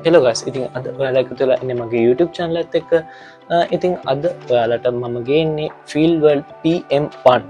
Hello ගස් ඉතින් අද ඔයාලා එකතු වෙලා ඉන්නේ මගේ YouTube channel එකත් එක්ක. ඉතින් අද ඔයාලට මම ගේන්නේ Fieldworld PM1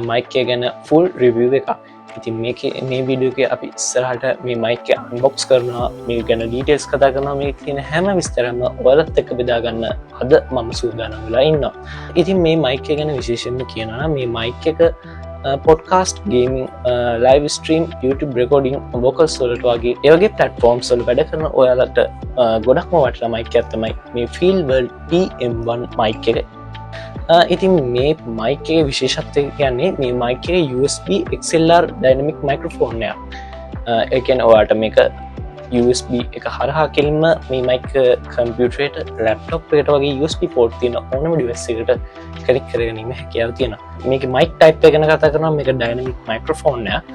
mic එක ගැන full review එකක්. ඉතින් මේ වීඩියෝ එකේ අපි ඉස්සරහට මේ mic එක unbox කරනවා, මේ ගැන details කතා කරනවා, මේකේ තියෙන හැම විස්තරම ඔයාලත් එක්ක බෙදා ගන්න අද මම සූදානම් වෙලා ඉන්නවා. ඉතින් මේ mic එක ගැන විශේෂයෙන්ම කියනවා නම් මේ mic එක podcast, gaming, live stream, YouTube recording, vocals වලට වගේ ඒ වගේ platforms වල වැඩ කරන ඔයාලට ගොඩක්ම වටිනා mic එකක් තමයි මේ Fieldworld PM1 mic එක. ඉතින් මේ mic එකේ විශේෂත්වය කියන්නේ මේ mic එකේ USB XLR dynamic microphone එකක්. ඒ කියන්නේ ඔයාලට මේක USB එක හරහා කෙලින්ම මේ mic කම්පියුටරේට, laptop එකට වගේ USB port තියෙන ඕනම device එකට connect කරගැනීමේ හැකියාව තියෙනවා. මේකේ mic type එක ගැන කතා කරනවා මේක dynamic microphone එකක්.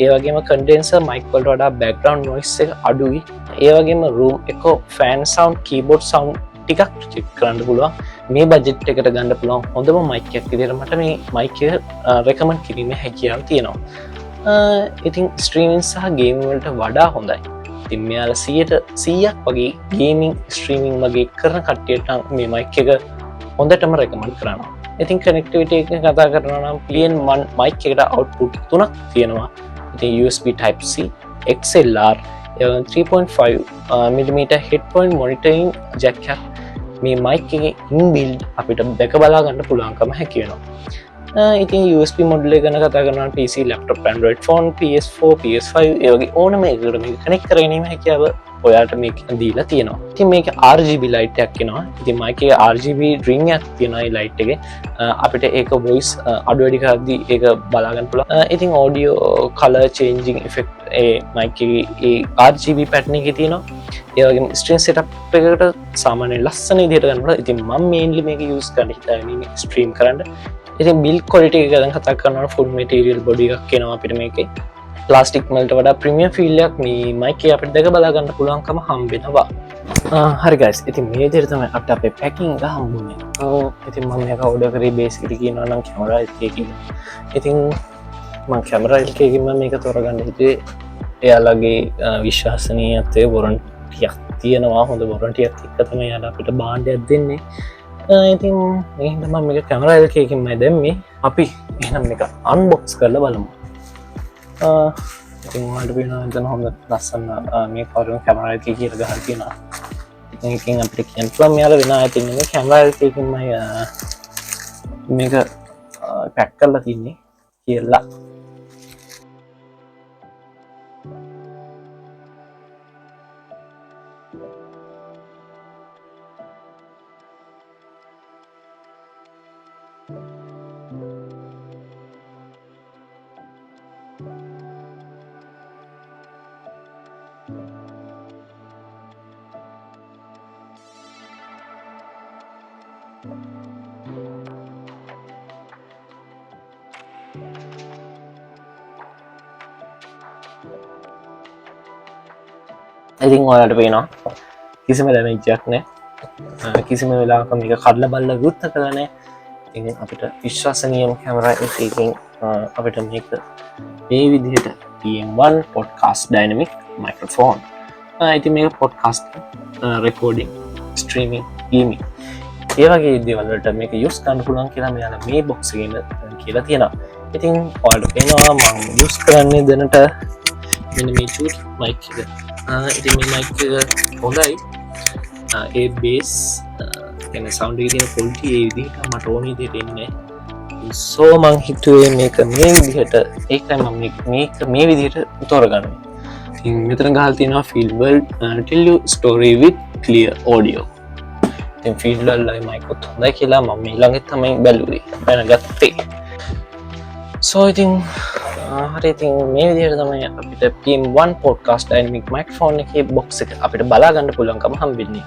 ඒ වගේම condenser mic වලට වඩා background noise එක අඩුයි. ඒ වගේම room echo, fan sound, keyboard sound ටිකක් check කරන්න පුළුවන්. මේ budget එකට ගන්න පුළුවන් හොඳම mic එකක් විදිහට මට මේ mic එක recommend කිරීමේ හැකියාව තියෙනවා. ඉතින් streaming සහ gaming වලට වඩා හොඳයි. ඉතින් මෙයාලා 100% වගේ gaming, streaming වගේ කරන කට්ටියට මේ mic එක හොඳටම recommend කරනවා. ඉතින් connectivity එක කතා කරනවා නම් PM1 mic එකට output තුනක් තියෙනවා. ඉතින් USB type C, XLR, 3.5mm headphone monitoring jack එක මේ mic එකේ inbuilt අපිට දැක බලා ගන්න පුළුවන්කම හැකි වෙනවා. ඉතින් USB model එක ගැන කතා කරනවා PC, laptop, Android phone, PS4, PS5 ඒ වගේ ඕනම එකකට මේක connect කරගැනීමේ හැකියාව ඔයාලට මේක දීලා තියෙනවා. ඉතින් මේක RGB light එකක් එනවා. ඉතින් mic එකේ RGB ring එකක් තියෙනවා ඒ light එකේ. අපිට ඒක voice අඩු වැඩි කරද්දී ඒක බලා ගන්න පුළුවන්. ඉතින් audio color changing effect ඒ mic එකේ ඒ RGB pattern එකේ තියෙනවා. ඒ වගේම stream setup එකකට සාමාන්‍ය ලස්සන විදිහට ගන්න පුළුවන්. ඉතින් මම mainly මේක use කරන්නේ හිතාගෙන stream කරන්න. ඉතින් build quality එක ගැන කතා කරනවා full material body එකක් එනවා අපිට මේකේ. ප්ලාස්ටික් වලට වඩා ප්‍රීමියම් ෆීල් එකක් මේ mic එක අපිට දැක බලා ගන්න පුළුවන්කම හම්බ වෙනවා. හරි guys, ඉතින් මේ විදිහට තමයි අපිට අපේ packing එක හම්බුනේ. ඉතින් මම මේක order කරේ basically කියනවා නම් camera එකකින්. ඉතින් මම camera එකකින් මේක තෝරගන්න හිතුවේ එයාලගේ විශ්වාසනීයත්වයේ warranty එකක් තියෙනවා. හොඳ warranty එකක් එක්ක තමයි එයාලා අපිට භාණ්ඩයක් දෙන්නේ. ඉතින් එහෙනම් මම මේක camera එකකින් මම දැම්මේ. අපි එහෙනම් මේක unbox කරලා බලමු. ඉතින් ඔයාලට පේනවා එතන හොඳ ලස්සන මේ කවුරුන් කැමරා එකේ කියලා ගහලා තියෙනවා. ඉතින් එකකින් අපිට කියන්න පුළුවන් මෙයාලා වෙන ආයතන නෙමෙයි කැමරා එකකින්මයි මේක පැක් කරලා තින්නේ කියලා. ඉතින් ඔයාලට පේනවා කිසිම ඩැමේජ් එකක් නැහැ. කිසිම වෙලාවක මේක කඩලා බලලා විවෘත කරලා නැහැ. ඉතින් අපිට විශ්වසනීයම කැමරා එකකින් අපිට මේක මේ විදිහට PM1 podcast dynamic microphone. ඉතින් මේක podcast recording, streaming, gaming ඒ වගේ දේවල් වලට මේක use කරන්න පුළුවන් කියලා මෙයාලා මේ box එකේ කියලා තියෙනවා. ඉතින් ඔයාලට පේනවා මම use කරන්නේ දැනට මෙන්න මේ චූටි mic එක. ඉතින් මේ mic එක හොඳයි. ඒ bass කියන sound එකේ තියෙන quality ඒ විදිහට මට ඕන විදිහට එන්නේ. so මං හිතුවේ මේක මේ විදිහට ඒකයි මම මේක මේ විදිහට තෝරගන්නේ. ඉතින් මෙතන ගහලා තියෙනවා Fieldworld tell you story with clear audio. ඉතින් Fieldworld ලයි mic එක හොඳයි කියලා මම ඊළඟට තමයි බැලුවේ. දැනගත්තේ. so ඉතින් හරි ඉතින් මේ විදිහට තමයි අපිට PM1 podcast dynamic microphone එකේ box එක අපිට බලා ගන්න පුළුවන්කම හම්බෙන්නේ.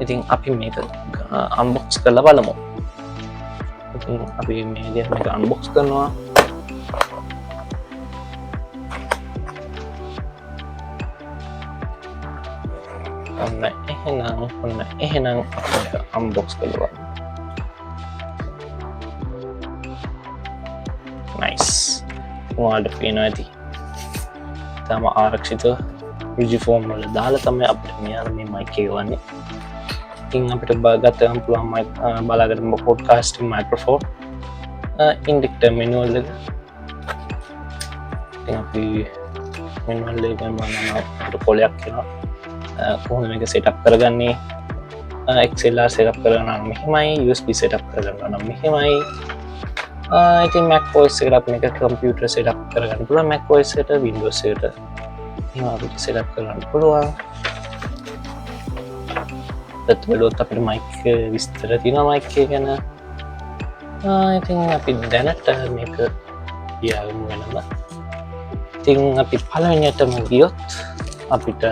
ඉතින් අපි මේක unbox කරලා බලමු. ඉතින් අපි මේ විදිහට මේක unbox කරනවා. ඔන්න එහෙනම් අපිට unbox කරලා බලමු. nice. ඔයාලට පේනවා ඇති. තම ආරක්ෂිතව විජිෆෝම් වල දාලා තමයි අපිට මෙයාලා මේ මයික් එක වන්නේ. ඉතින් අපිට ගත්තම පුළුවන් මයික් බලාගන්න පොඩ්කාස්ටිං මයික්‍රොෆෝන් ඉන්ඩික්ටර් මෙනුවල් එක. ඉතින් අපි මෙනුවල් එකෙන් බලනවා අපිට පොලයක් එනවා කොහොමද මේක සෙටප් කරගන්නේ. XLR සෙටප් කරගන්න නම් මෙහෙමයි, USB සෙටප් කරගන්න නම් මෙහෙමයි. ඉතින් Mac OS එකට මේක කම්පියුටර් සෙටප් කරගන්න පුළුවන්. Mac OS එකට Windows එකට එහෙම අපිට සෙටප් කරගන්න පුළුවන්. ඒත් බලවත් අපිට මයික් විස්තර තියෙනවා මයික් එක ගැන. ඉතින් අපි දැනට මේක තියාගමු වෙනම. ඉතින් අපි පළවෙනියටම ගියොත් අපිට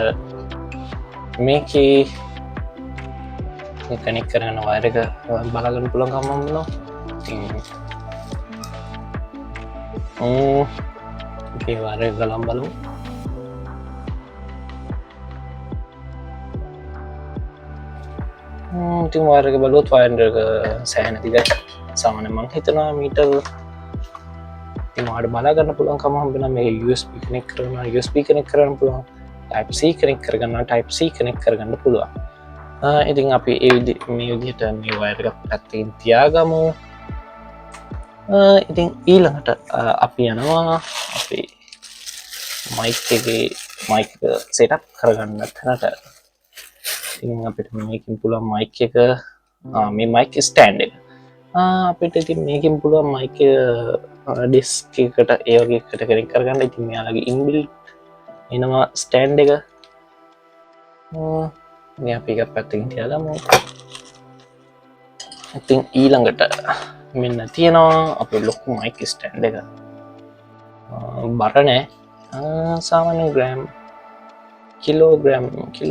මේකේ කනෙක්ට් කරගෙන වයර් එක බලාගන්න පුළුවන් කම මොනවා. ඉතින් අපි වයර් එක ගලම් බලමු. ඉතින් වයර් එක බලුවොත් වයර් එක සෑහෙන දිගයි. සාමාන්‍ය මං හිතනවා මීටර් ඉතින් ඔයාලට බලා ගන්න පුළුවන්කම හම්බෙනවා මේ USB කනෙක්ට් කරනවා, USB කනෙක්ට් කරන්න පුළුවන්, Type C කනෙක්ට් කරගන්නවා, Type C කනෙක්ට් කරගන්න පුළුවන්. ඉතින් අපි මේ විදිහට මේ වයර් එක පැත්තකින් තියාගමු. ඉතින් ඊළඟට අපි යනවා අපේ මයික් එකේ මයික් සෙටප් කරගන්න තැනට. ඉතින් අපිට මේකෙන් පුළුවන් මයික් එක මේ මයික් ස්ටෑන්ඩ් එක අපිට ඉතින් මේකෙන් පුළුවන් මයික් ඩිස්ක් එකට ඒ වගේ එකට කනෙක්ට් කරගන්න. ඉතින් මෙයාලගේ ඉන්බිල්ට් එනවා ස්ටෑන්ඩ් එක. මේ අපි එක පැත්තකින් තියාගමු. ඉතින් ඊළඟට මෙන්න තියෙනවා අපේ ලොකු මයික් ස්ටෑන්ඩ් එක. බර නෑ, සාමාන්‍ය ග්‍රෑම් කිලෝ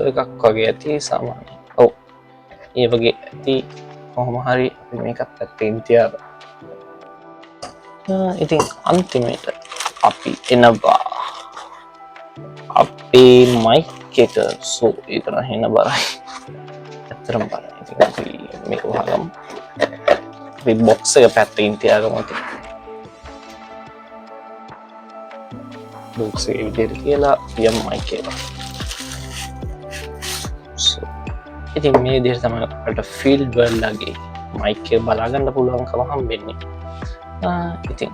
එකක් වගේ ඇති සාමාන්‍ය. ඔව් ඒ වගේ ඇති. කොහොම හරි අපි මේක පැත්තකින් තියාගමු. ඉතින් අන්තිමට අපි එනවා අපේ මයික් එක. සෝ ඒක නම් හෙන බරයි, ඇත්තටම බරයි. ඉතින් අපි මේක වහගමු. අපි බොක්ස් එක පැත්තකින් තියාගමු. බොක්ස් එක විදිහට තියලා යම් මයික් එක. ඉතින් මේ විදිහට තමයි අපිට ෆීල්ඩ් වලගේ මයික් එක බලාගන්න පුළුවන්කම හම්බෙන්නේ. ඉතින්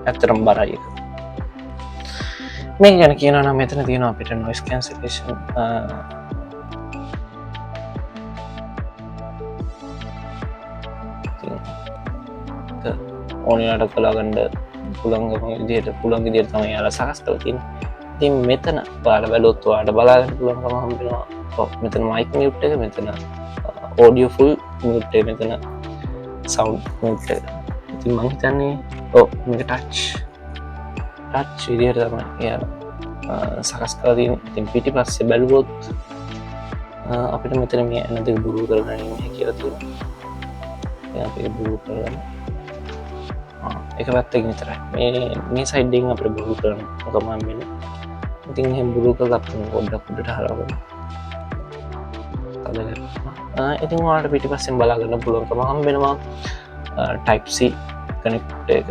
ඇත්තටම බරයි එක. මේ ගැන කියනවා නම් මෙතන තියෙනවා අපිට noise cancellation ඕනෑමට කලාගන්න පුළුවන් විදිහට තමයි යාලා සකස් කරලා තියෙන්නේ. ඉතින් මෙතන ඔයාලා බැලුවොත් ඔයාලට බලාගන්න පුළුවන්කම හම්බෙනවා. මෙතන mic mute එක, මෙතන audio full mute එක, මෙතන sound mute එක. ඉතින් මම හිතන්නේ මේක touch විදිහට තමයි යාලා සකස් කරලා තියෙන්නේ. ඉතින් පිටිපස්සේ බැලුවොත් අපිට මෙතන මේ ඇන දෙක බුරු කරගන්න කියලා තියෙනවා. අපි බුරු කරගන්න එක පැත්තකින් විතරයි. මේ සයිඩ් එකෙන් අපිට බුරු කරන්න ගමන් වෙන්නේ. ඉතින් එහෙම බුරු කරලා අපි පොඩ්ඩක් උඩට හරවගමු. ඉතින් ඔයාලට පිටිපස්සෙන් බලා ගන්න පුළුවන්කම හම්බෙනවා Type C කනෙක්ට් එක.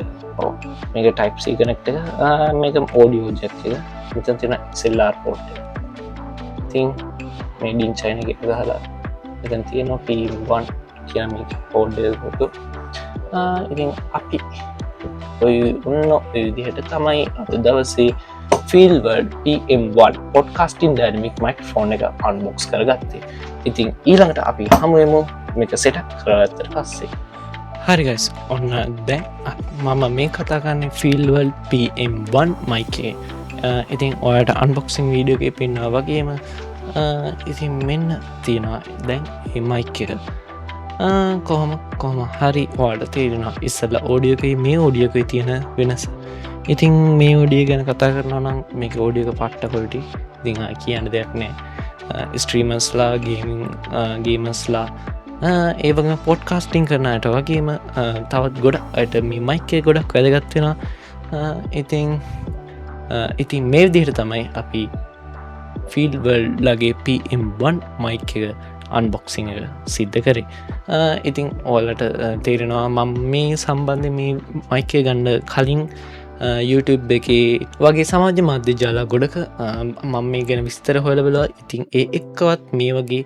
මේක Type C කනෙක්ට් එක. මේක audio jack එක. මෙතන තියෙන XLR port එක. ඉතින් මේ ඩින් චයින එක ගහලා මෙතන තියෙනවා P1 කියන මේ කෝඩ් එක. ඉතින් අපි ඔය විදිහට තමයි අද දවසේ Fieldworld PM1 podcasting dynamic microphone එක unbox කරගත්තේ. ඉතින් ඊළඟට අපි හමුවෙමු මේක සෙටප් කරගත්තට පස්සේ. හරි guys, ඔන්න දැන් මම මේ කතා කරන්නේ Fieldworld PM1 mic එක. ඉතින් ඔයාලට unboxing වීඩියෝ එකේ පෙන්නවා වගේම ඉතින් මෙන්න තියෙනවා දැන් මේ mic එක. කොහොම හරි ඔයාලට තේරෙනවා ඉස්සෙල්ලා ඔඩියෝ එකේ මේ ඔඩියෝ එකේ තියෙන වෙනස. ඉතින් මේ ඔඩියෝ ගැන කතා කරනවා නම් මේක ඔඩියෝ එක පට්ට quality. ඉතින් කියන්න දෙයක් නැහැ. ස්ට්‍රීමර්ස්ලා ගේමර්ස්ලා ඒ වගේම පොඩ්කාස්ටිං කරන අයට වගේම තවත් ගොඩක් අයට මේ මයික් එක ගොඩක් වැදගත් වෙනවා. ඉතින් මේ විදිහට තමයි අපි Fieldworld ලගේ PM1 මයික් එක අන්බොක්සිං එක සිද්ධ කරේ. ඉතින් ඔයාලට තේරෙනවා මම මේ සම්බන්ධයෙන් මේ මයික් එක ගන්න කලින් YouTube එක වගේ සමාජ මාධ්‍ය ජාලා ගොඩක මම මේ ගැන විස්තර හොල බලවා ඉතින් ඒ එක්කවත් මේ වගේ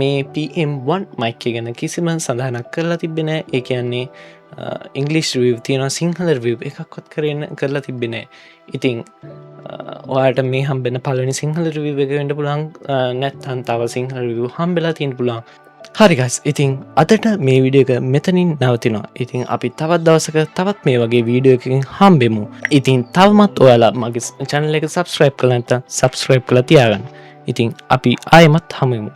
මේ PM1 මයික ගැන කිසිම සඳහනක් කරලා තිබෙන ඒ කියන්නේ ඉංගලිස් රිව් තියෙන සිංහල රිව් එකක්වත් කරන්න කරලා තිබෙනෑ ඉතිං ඔයාට මේ හම්බෙන පලනි සිංහල රිව් එක වෙන්ඩ පුළන් නැත්තන් තව සිංහල රිව් හම්බෙලා තින් පුළන් හරිගස් ඉතිං අදට මේ විඩියක මෙතනින් නවතිනවා ඉතින් අපි තවත් දවසක තවත් මේ වගේ වීඩියෝ එකින් හම්බෙමු ඉතින් තවමත් ඔයාලා මගේ චැනල එක සබස්ක්‍රයිබ් කළනත සබස්ක්‍රයිබ් කළ තියාගන්න ඉතින් අපි ආයමත් හමුමු